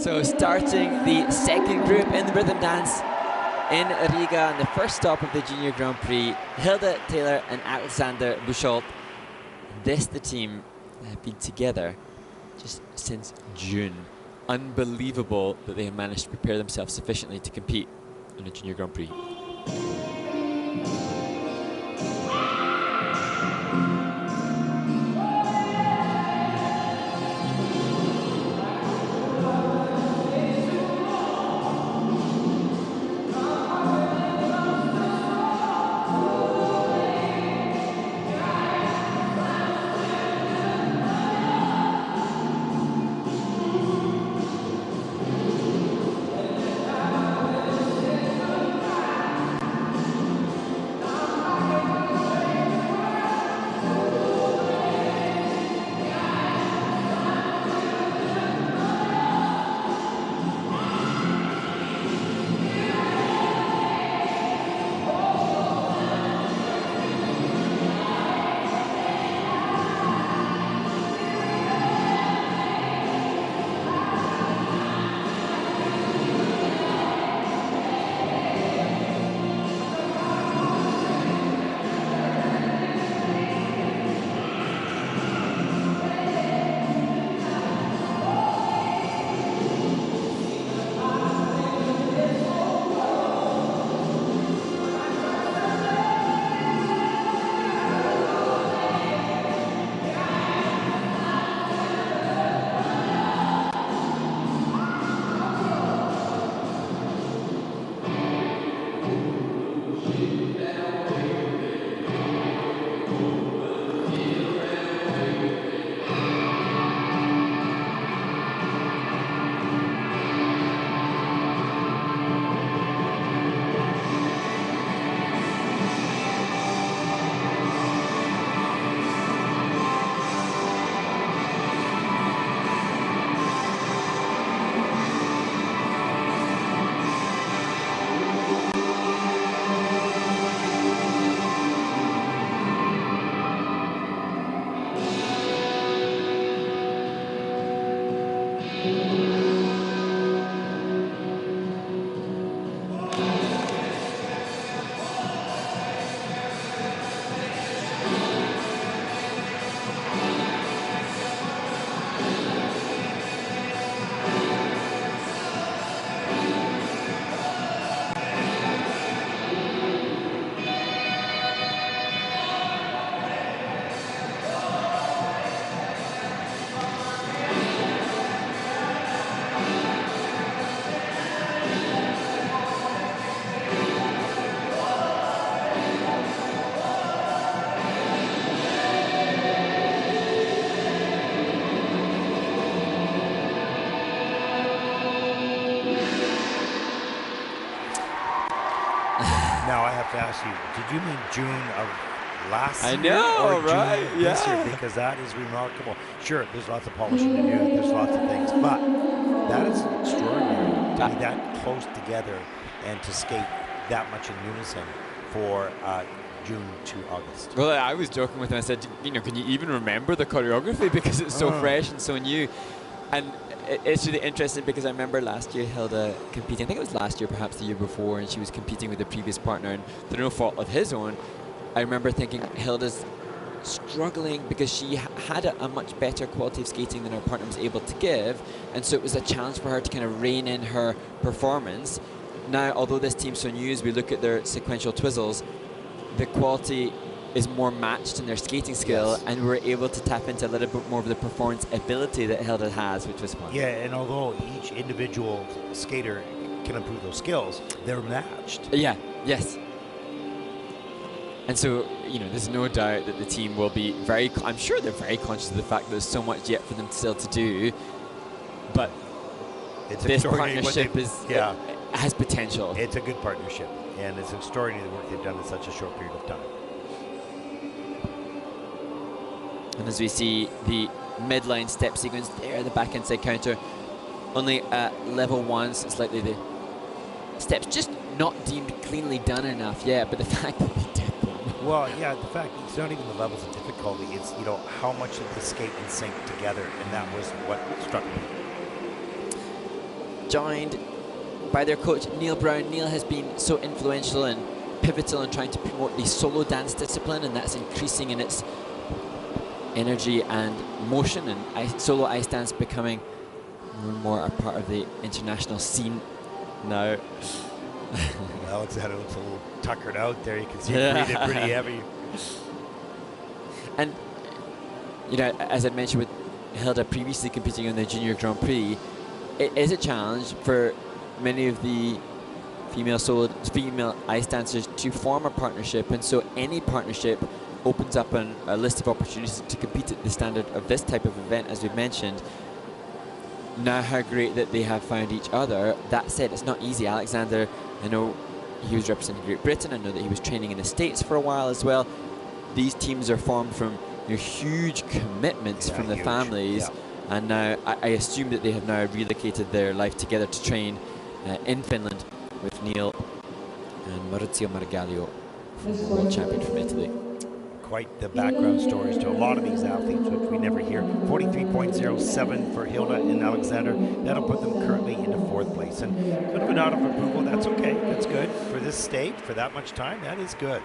So starting the second group in the rhythm dance in Riga, and the first stop of the Junior Grand Prix, Hilda Taylor and Alexander BUCHHOLDT. The team have been together just since June. Unbelievable that they have managed to prepare themselves sufficiently to compete in a Junior Grand Prix. Now I have to ask you, did you mean June of last year? I know, right? June this year? Because that is remarkable. Sure, there's lots of polishing to do, there's lots of things, but that is extraordinary to be that close together and to skate that much in unison for June to August. Well, I was joking with him. I said, you know, can you even remember the choreography because it's so fresh and so new? And it's really interesting because I remember last year Hilda competing, I think it was last year, perhaps the year before, and she was competing with the previous partner, and through no fault of his own, I remember thinking Hilda's struggling because she had a much better quality of skating than her partner was able to give, and so it was a challenge for her to kind of rein in her performance. Now, although this team's so new, as we look at their sequential twizzles, the quality is more matched in their skating skill, and we're able to tap into a little bit more of the performance ability that Hilda has, which was fun. Yeah, and although each individual skater can improve those skills, they're matched. Yeah, yes. And so, you know, there's no doubt that the team will be very, I'm sure they're very conscious of the fact that there's so much yet for them still to do, but this partnership has potential. It's a good partnership, and it's extraordinary the work they've done in such a short period of time. And as we see the midline step sequence there, the back inside counter, only level 1, so slightly the steps just not deemed cleanly done enough yet, but the fact that they did them. Well, yeah, the fact it's not even the levels of difficulty, it's, you know, how much of the skate and sync together, and that was what struck me. joined by their coach Neil Brown. Neil has been so influential and pivotal in trying to promote the solo dance discipline, and that's increasing in its energy and motion, and solo ice dance becoming more and more a part of the international scene now. Alexander looks a little tuckered out there. You can see him breathing pretty heavy. And, you know, as I mentioned with Hilda previously competing in the Junior Grand Prix, it is a challenge for many of the female ice dancers to form a partnership, and so any partnership opens up a list of opportunities to compete at the standard of this type of event, as we've mentioned. Now, how great that they have found each other. That said, it's not easy. Alexander, I know he was representing Great Britain. I know that he was training in the States for a while as well. These teams are formed from huge commitments from the families, and now I assume that they have now relocated their life together to train in Finland with Neil and Maurizio Margaglio, world champion from Italy. Quite the background stories to a lot of these athletes, which we never hear. 43.07 for Hilda and Alexander. That'll put them currently into 4th place. And could have been out of approval. That's okay. That's good. For this stage, for that much time, that is good.